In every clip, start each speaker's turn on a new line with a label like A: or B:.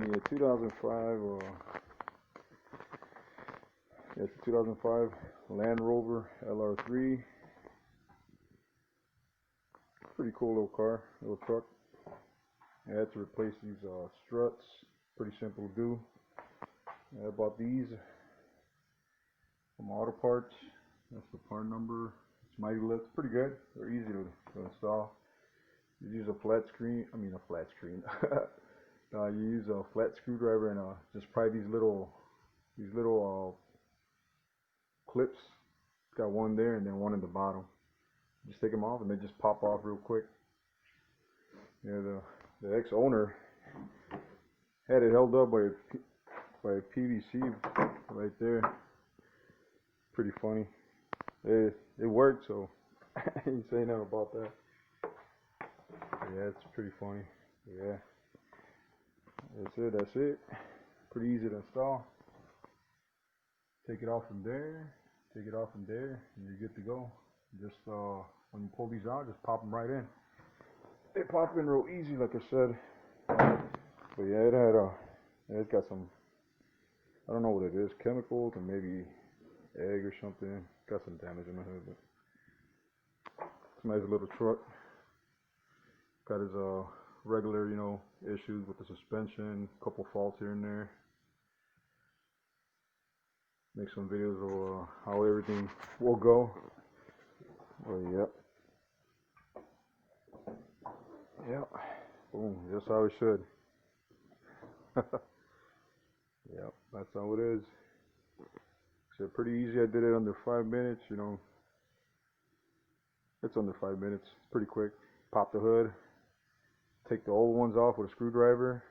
A: Yeah, 2005. Yeah, it's a 2005 Land Rover LR3. Pretty cool little car, little truck. I had to replace these struts. Pretty simple to do. I bought these from Auto Parts. That's the part number. It's Mighty Lift. Pretty good. They're easy to install. You use a flat screen. You use a flat screwdriver and just pry these little clips. It's got one there and then one in the bottom. Just take them off and they just pop off real quick. Yeah, the ex-owner had it held up by PVC right there. Pretty funny. It worked, so I ain't saying nothing about that. Yeah, it's pretty funny. Yeah, that's it. Pretty easy to install. Take it off from there, and you're good to go. Just when you pull these out, just pop them right in. They pop in real easy, like I said. But yeah, it's got some, I don't know what it is, chemicals or maybe egg or something. Got some damage in the hood, but it's a nice little truck. Got his regular, issues with the suspension, couple faults here and there. Make some videos of how everything will go. Well, yep. Boom, just how it should. Yep, that's how it is. So pretty easy. I did it under 5 minutes, It's under 5 minutes. It's pretty quick. Pop the hood. Take the old ones off with a screwdriver.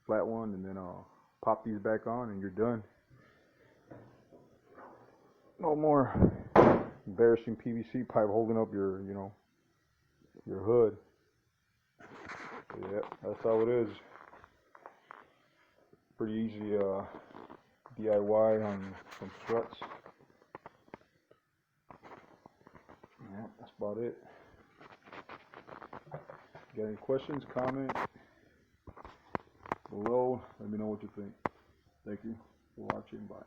A: Flat one, and then pop these back on and you're done. No more embarrassing PVC pipe holding up your hood. Yeah, that's how it is. Pretty easy DIY on some struts. Yeah, that's about it. Got any questions, comment below? Let me know what you think. Thank you for watching. Bye.